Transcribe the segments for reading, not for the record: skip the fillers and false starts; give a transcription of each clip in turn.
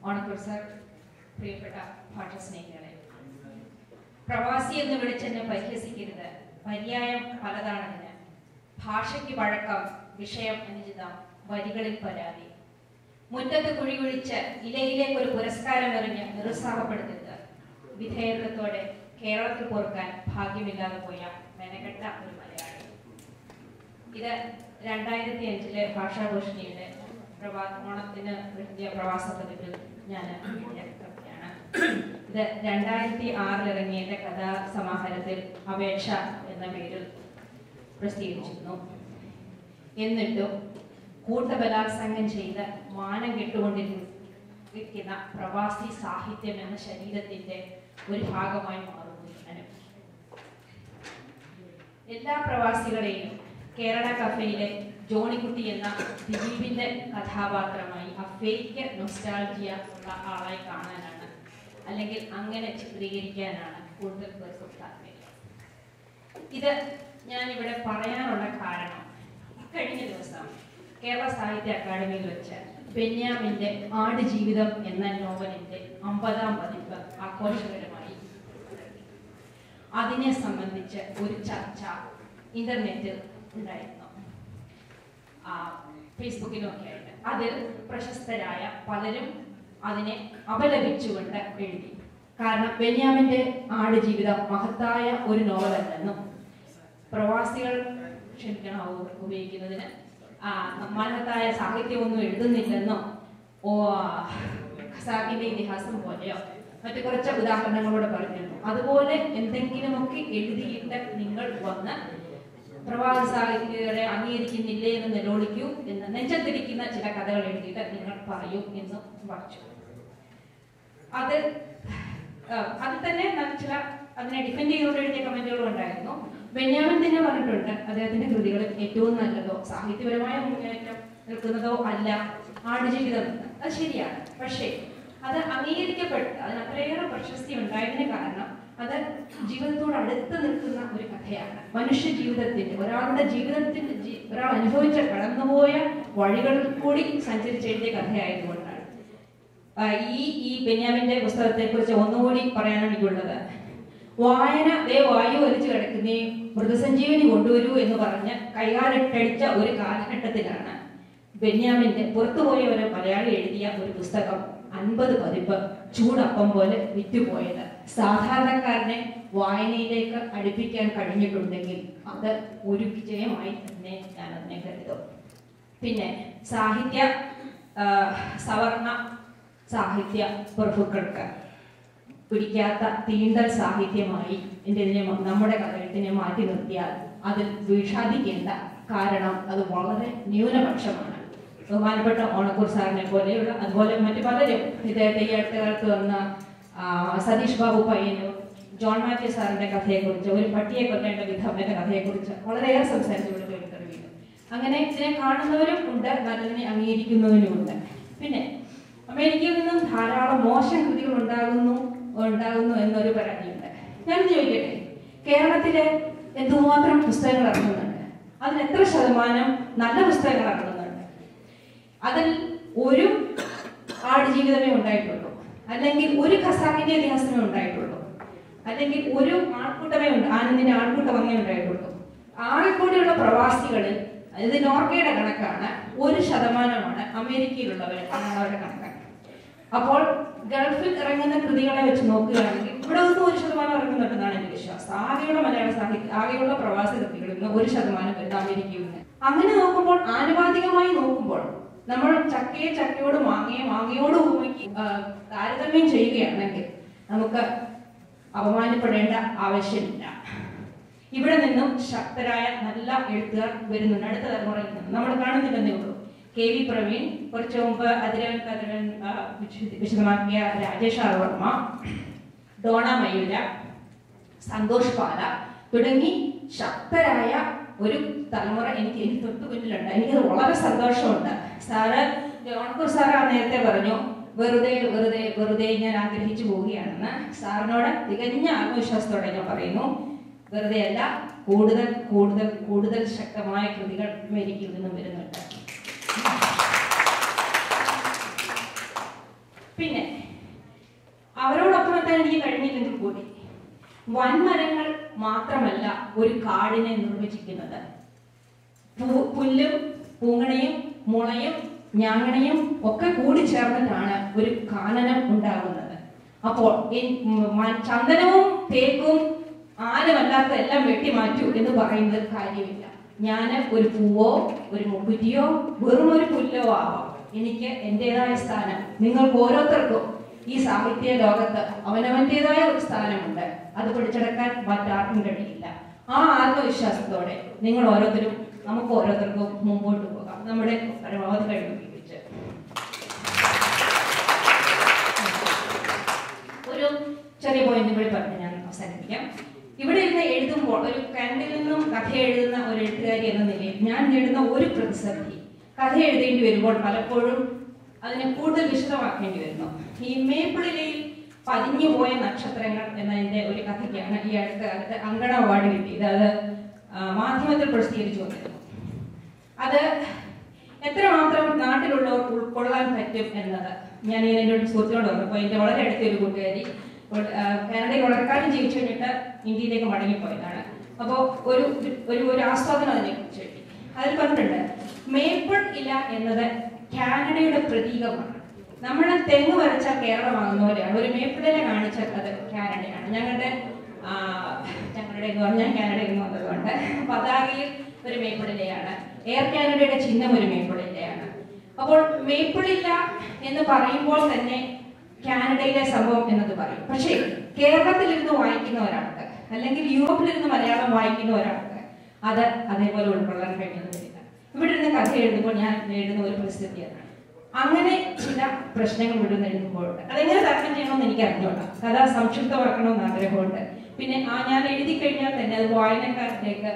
Onakkoor sir, പ്രിയപ്പെട്ട ഭാഷാസ്നേഹികളെ, പ്രവാസി എന്ന് വിളിച്ചെന്നെ പരിഹസിക്കരുത്. പര്യായം പലതാണതിന്. ഭാഷയ്ക്ക് വഴക്കം, വിഷയം അനുചിതം, വരികളിൽ പരാതി. മുറ്റത്ത് കുഴി കുഴിച്ച് ഇലയിലേക്ക് ഒരു പുരസ്കാരം എറിഞ്ഞ് നിരുത്സാഹപ്പെടുത്തരുത്. വിധേയത്വത്തോടെ കേരളത്തിൽ പോർക്കാൻ ഭാഗ്യമില്ലാതെ പോയ മെനക്കെട്ട ഒരു മലയാളി. ഇത് 2005 ഭാഷാഭൂഷണിയുടെ ഓണത്തിന് എഴുതിയ പ്രവാസ പതിപ്പിൽ ഞാൻ എഴുതിയ കഥയാണ്. ഇത് 2006 ഇറങ്ങിയ എൻ്റെ കഥാസമാഹാരത്തിൽ അപേക്ഷ എന്ന പേരിൽ പ്രസിദ്ധീകരിച്ചിരുന്നു. എന്നിട്ടും കൂട്ടബലാത്സംഗം ചെയ്ത് മാനം കെട്ടുകൊണ്ടിരിക്കുന്ന പ്രവാസി സാഹിത്യം എന്ന ശരീരത്തിന്റെ ഒരു ഭാഗമായി മാറുന്നു ഞാനും. എല്ലാ പ്രവാസികളെയും കേരള കഫയിലെ ജോണിക്കുട്ടി എന്ന ദിലീപിന്റെ കഥാപാത്രമായി ആ ഫേക്ക് നൊസ്റ്റാൾജിയ ഉള്ള ആളായി കാണാനാണ്, അല്ലെങ്കിൽ അങ്ങനെ ചിത്രീകരിക്കാനാണ് കൂടുതൽ പേർക്കും താല്പര്യം. ഇത് ഞാനിവിടെ പറയാനുള്ള കാരണം, കഴിഞ്ഞ ദിവസം കേരള സാഹിത്യ അക്കാദമിയിൽ വെച്ച് ബെന്യാമിന്റെ ആടുജീവിതം എന്ന നോവലിന്റെ 50ാം പതിപ്പ് ആഘോഷകരമായി അതിനെ സംബന്ധിച്ച് ഒരു ചർച്ച ഇന്റർനെറ്റിൽ ഉണ്ടായിരുന്നു, ഫേസ്ബുക്കിലും ഒക്കെ ആയിട്ട്. അതിൽ പ്രശസ്തരായ പലരും അതിനെ അപലപിച്ചുകൊണ്ട് എഴുതി. കാരണം ബെന്യാമിന്റെ ആടുജീവിതം മഹത്തായ ഒരു നോവലല്ലെന്നും പ്രവാസികൾ ഉപയോഗിക്കുന്നതിന് മഹത്തായ സാഹിത്യമൊന്നും എഴുതുന്നില്ലെന്നോ ഖസാക്കിന്റെ ഇതിഹാസം പോലെയോ മറ്റു കുറച്ച് ഉദാഹരണങ്ങളോട് പറഞ്ഞിരുന്നു. അതുപോലെ എന്തെങ്കിലുമൊക്കെ എഴുതിയിട്ട് നിങ്ങൾ വന്ന് പ്രവാസി സാഹിത്യരെ അംഗീകരിക്കുന്നില്ലേ എന്ന് നിലവിളിക്കൂ എന്ന് നെഞ്ചത്തിരിക്കുന്ന ചില കഥകൾ എഴുതിയിട്ട് നിങ്ങൾ പറയൂ എന്ന് വായിച്ചു. അത് തന്നെ ചില അതിനെ ഡിഫെൻഡ് ചെയ്തുകൊണ്ട് എഴുതിയ കമന്റുകളും ഉണ്ടായിരുന്നു. ബെന്യാമിൻ തന്നെ പറഞ്ഞിട്ടുണ്ട്, അദ്ദേഹത്തിന്റെ കൃതികളിൽ ഏറ്റവും നല്ലതോ സാഹിത്യപരമായ മുന്നേറ്റം നിൽക്കുന്നതോ അല്ല ആടുജീവിതം. അത് ശരിയാണ്. പക്ഷേ അത് അംഗീകരിക്കപ്പെട്ട് അതിന് അത്രയേറെ പ്രശസ്തി ഉണ്ടായതിന് കാരണം അത് ജീവിതത്തോട് അടുത്ത് നിൽക്കുന്ന ഒരു കഥയാണ്. മനുഷ്യ ജീവിതത്തിന്റെ ഒരാളുടെ ജീവിതത്തിന്റെ ഒരാൾ അനുഭവിച്ച കടന്നുപോയ വഴികളിൽ കൂടി സഞ്ചരിച്ചെഴുതിയ കഥയായതുകൊണ്ടാണ്. ഈ ബെന്യാമിന്റെ പുസ്തകത്തെ കുറിച്ച് ഒന്നുകൂടി പറയാനാണ് എനിക്കുള്ളത്. വായന വായു വലിച്ചു കിടക്കുന്നേ മൃതസഞ്ജീവനി കൊണ്ടുവരൂ എന്ന് പറഞ്ഞ് കൈകാലിട്ടടിച്ച ഒരു കാലഘട്ടത്തിലാണ് ബെന്യാമിന്റെ പുറത്തുപോയ ഒരു മലയാളി എഴുതിയ ഒരു പുസ്തകം 50 പതിപ്പ് ചൂടപ്പം പോലെ വിറ്റുപോയത്. സാധാരണക്കാരനെ വായനയിലേക്ക് അടുപ്പിക്കാൻ കഴിഞ്ഞിട്ടുണ്ടെങ്കിൽ അത് ഒരു വിജയമായി തന്നെ ഞാൻ അതിനെ കരുതും. പിന്നെ സവർണ സാഹിത്യ പ്രഭുക്കൾക്ക് പിടിക്കാത്ത തീണ്ടൽ സാഹിത്യമായി നമ്മുടെ കഥയെഴുത്തിനെ മാറ്റി നിർത്തിയാൽ അതിൽ വിഷാദിക്കേണ്ട. കാരണം അത് വളരെ ന്യൂനപക്ഷമാണ്. ബഹുമാനപ്പെട്ട ഓണക്കൂർ സാറിനെ പോലെയുള്ള അതുപോലെ മറ്റു പലരും ഇദ്ദേഹത്തെ ഈ അടുത്ത കാലത്ത് വന്ന സതീഷ് ബാബു പയ്യനും ജോൺ മാത്യു സാറിന്റെ കഥയെക്കുറിച്ച്, ഒരു പട്ടിയെ കൊല്ലേണ്ട വിധം എന്ന കഥയെക്കുറിച്ച് വളരെയേറെ സംസാരിച്ചു കൊടുത്തിട്ടുണ്ട്. അങ്ങനെ ഇതിനെ കാണുന്നവരും ഉണ്ട്, നല്ലതിനെ അംഗീകരിക്കുന്നവരുമുണ്ട്. പിന്നെ അമേരിക്കയിൽ നിന്നും ധാരാളം മോശം കൃതികൾ ഉണ്ടാകുന്നു എന്നൊരു പരാതിയുണ്ട്. ഞാൻ ചോദിക്കട്ടെ, കേരളത്തിലെ എന്തുമാത്രം പുസ്തകങ്ങൾ ഇറങ്ങുന്നുണ്ട്? അതിന് എത്ര ശതമാനം നല്ല പുസ്തകങ്ങൾ ഇറങ്ങുന്നുണ്ട്? അതിൽ ഒരു ആടുജീവിതമേ ഉണ്ടായിട്ടുള്ളൂ, അല്ലെങ്കിൽ ഒരു ഖസാക്കിന്റെ ഇതിഹാസമേ ഉണ്ടായിട്ടുള്ളൂ, അല്ലെങ്കിൽ ഒരു ആനന്ദിന്റെ ആൾക്കൂട്ടമേ ഉണ്ടായിട്ടുള്ളൂ. ആകെക്കൂടിയുള്ള പ്രവാസികളിൽ, ഇത് നോർക്കയുടെ കണക്കാണ്, 1% അമേരിക്കയിലുള്ളവർ അവരുടെ കണക്കാണ്. അപ്പോൾ ഗൾഫിൽ ഇറങ്ങുന്ന കൃതികളെ വെച്ച് നോക്കുകയാണെങ്കിൽ ഇവിടെ ഒന്നും 1% ഇറങ്ങുന്നുണ്ടെന്നാണ് എന്റെ വിശ്വാസം. ആകെയുള്ള മലയാള സാഹിത്യം, ആകെയുള്ള പ്രവാസി കൃതികളിൽ നിന്ന് 1% വരുന്ന അമേരിക്കയിൽ നിന്ന്. അങ്ങനെ നോക്കുമ്പോൾ, ആനുപാതികമായി നോക്കുമ്പോൾ, നമ്മൾ ചക്കയോട് മാങ്ങയോട് ഉപമിക്ക് താരതമ്യം ചെയ്യുകയാണെങ്കിൽ നമുക്ക് അപമാനപ്പെടേണ്ട ആവശ്യമില്ല. ഇവിടെ നിന്നും ശക്തരായ നല്ല എഴുത്തുകാർ വരുന്നുണ്ട് അടുത്ത തലമുറയിൽ നിന്ന്. നമ്മൾ കാണുന്നില്ലെന്നേ ഉള്ളൂ. KV പ്രവീൺ, കുറച്ചു മുമ്പ് അതിരവൻ വിശദമാക്കിയ രാജേഷ് ആർ വർമ്മ, ഡോണ മയൂര, സന്തോഷ് പാല തുടങ്ങി ശക്തരായ ഒരു തലമുറ എനിക്ക് തൊട്ടു മുന്നിലുണ്ട്. എനിക്കത് വളരെ സന്തോഷമുണ്ട്. ഓണക്കൂർ സാറ് നേരത്തെ പറഞ്ഞു, വെറുതെ ഞാൻ ആഗ്രഹിച്ചു പോവുകയാണെന്ന്. സാറിനോട് തികഞ്ഞ ആത്മവിശ്വാസത്തോടെ ഞാൻ പറയുന്നു, വെറുതെ അല്ല, കൂടുതൽ ശക്തമായ കൃതികൾ അമേരിക്കയിൽ നിന്നും വരുന്നുണ്ട്. പിന്നെ അവരോടൊപ്പം എത്താൻ എനിക്ക് കഴിഞ്ഞില്ലെങ്കിൽ കൂടി വൻമരങ്ങൾ മാത്രമല്ല ഒരു കാടിനെ നിർവചിക്കുന്നത്. പുല്ലും പൂങ്ങണയും മുളയും ഞാങ്ങണയും ഒക്കെ കൂടി ചേർന്നിട്ടാണ് ഒരു കാനനം ഉണ്ടാകുന്നത്. അപ്പോൾ ചന്ദനവും തേക്കും ആലുമല്ലാത്ത എല്ലാം വെട്ടിമാറ്റൂ എന്ന് പറയുന്നത് കാര്യമില്ല. ഞാൻ ഒരു പൂവോ ഒരു മുക്കുറ്റിയോ വെറും ഒരു പുല്ലോ ആവാം. എനിക്ക് എൻ്റെതായ സ്ഥാനം, നിങ്ങൾക്ക് ഓരോരുത്തർക്കും ഈ സാഹിത്യ ലോകത്ത് അവനവൻ്റെതായ ഒരു സ്ഥാനമുണ്ട്. അത് പിടിച്ചെടുക്കാൻ മറ്റാർക്കും കഴിയില്ല. ആ ആത്മവിശ്വാസത്തോടെ നിങ്ങൾ ഓരോരുത്തരും നമുക്ക് ഓരോരുത്തർക്കും മുമ്പോട്ട് പോകാം, നമ്മുടെ പരമാവധി കഴിവ് ഉപയോഗിച്ച്. ഒരു ചെറിയ പോയിന്റ് കൂടി പറഞ്ഞ് ഞാൻ അവസാനിപ്പിക്കാം. ഇവിടെ ഇരുന്ന് എഴുതുമ്പോൾ ഒരു കാനഡയിൽ നിന്നും കഥ എഴുതുന്ന ഒരു എഴുത്തുകാരി എന്ന നിലയിൽ ഞാൻ നേടുന്ന ഒരു പ്രതിസന്ധി, കഥ എഴുതേണ്ടി വരുമ്പോൾ പലപ്പോഴും അതിനെ കൂടുതൽ വിശദമാക്കേണ്ടി വരുന്നു. ഈ മേപ്പിളിലയിൽ പതിഞ്ഞു പോയ നക്ഷത്രങ്ങൾ എന്നതിൻ്റെ ഒരു കഥയ്ക്കാണ് ഈ അടുത്ത കാലത്ത് അങ്കണ അവാർഡ് കിട്ടിയത്. അത് മാധ്യമത്തിൽ പ്രസിദ്ധീകരിച്ചു വന്നിരുന്നു. അത് എത്രമാത്രം നാട്ടിലുള്ളവർ ഉൾക്കൊള്ളാൻ പറ്റും എന്നത് ഞാൻ എൻ്റെ ഒരു സുഹൃത്തിനോട് പറഞ്ഞപ്പോൾ എൻ്റെ വളരെ അടുത്തൊരു കൂട്ടുകാരി കാനഡയിൽ വളരെക്കാലം ജീവിച്ചു കഴിഞ്ഞിട്ട് ഇന്ത്യയിലേക്ക് മടങ്ങിപ്പോയതാണ്. അപ്പോൾ ഒരു ആസ്വാദനം അതിനെക്കുറിച്ച് കിട്ടി. അതിൽ പറഞ്ഞിട്ടുണ്ട്, മേപ്പിൾ ഇല എന്നത് കാനഡയുടെ പ്രതീകമാണ്. നമ്മുടെ തെങ്ങ് വരച്ചാൽ കേരളമാകുന്ന പോലെയാണ്. ഒരു മേപ്പിളില കാണിച്ചാൽ അത് കാനഡയാണ്. ഞങ്ങളുടെ എന്ന് പറഞ്ഞാൽ കാനഡയിൽ നിന്ന് വന്നതുകൊണ്ട് പതാകയിൽ ഒരു മേപ്പിളിലയാണ്. എയർ കാനഡയുടെ ചിഹ്നം ഒരു മേപ്പിളിലയാണ്. അപ്പോൾ മേപ്പിളില എന്ന് പറയുമ്പോൾ തന്നെ കാനഡയിലെ സംഭവം എന്നത് പറയും. പക്ഷേ കേരളത്തിലിരുന്ന് വായിക്കുന്ന ഒരാൾക്ക് അല്ലെങ്കിൽ യൂറോപ്പിലിരുന്ന് മലയാളം വായിക്കുന്ന ഒരാൾക്ക് അത് അതേപോലെ ഉൾക്കൊള്ളാൻ കഴിയുന്നില്ല. ഇവിടെ ഇരുന്ന് കഥ എഴുതുമ്പോൾ ഞാൻ എഴുതുന്ന ഒരു പരിസ്ഥിതിയാണ്. അങ്ങനെ ചില പ്രശ്നങ്ങൾ ഇവിടെ നിന്ന് എഴുതുമ്പോഴുണ്ട്. അതെങ്ങനെ തരണം ചെയ്യണമെന്ന് എനിക്ക് അറിഞ്ഞോളാം. കഥ സംക്ഷിപ്തമാക്കണമെന്ന് ആഗ്രഹമുണ്ട്. പിന്നെ ഞാൻ എഴുതി കഴിഞ്ഞാൽ തന്നെ അത് വായനക്കാരിലേക്ക്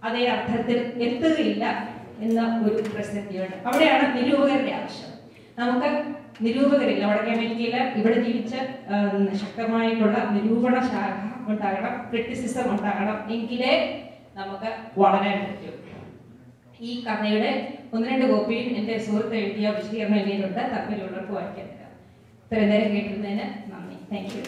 അതേ അർത്ഥത്തിൽ എത്തുകയില്ല എന്ന ഒരു പ്രസിദ്ധിയുണ്ട്. അവിടെയാണ് നിരൂപകരുടെ ആവശ്യം. നമുക്ക് നിരൂപകരില്ല. വടക്കേ അമേരിക്കയിൽ ഇവിടെ ജീവിച്ച് ശക്തമായിട്ടുള്ള നിരൂപണ ശാഖ ഉണ്ടാകണം, ക്രിറ്റിസിസം ഉണ്ടാകണം, എങ്കിലേ നമുക്ക് വളരാൻ പറ്റും. ഈ കഥയുടെ 1-2 കോപ്പിയും എൻ്റെ സുഹൃത്ത് എഴുതിയ വിശദീകരണം എഴുതിയിട്ടുണ്ട്. താല്പര്യമുള്ളവർക്ക് വായിക്കാൻ തരാം. ഇത്രയും നേരം കേട്ടിരുന്നതിന് നന്ദി. Thank you.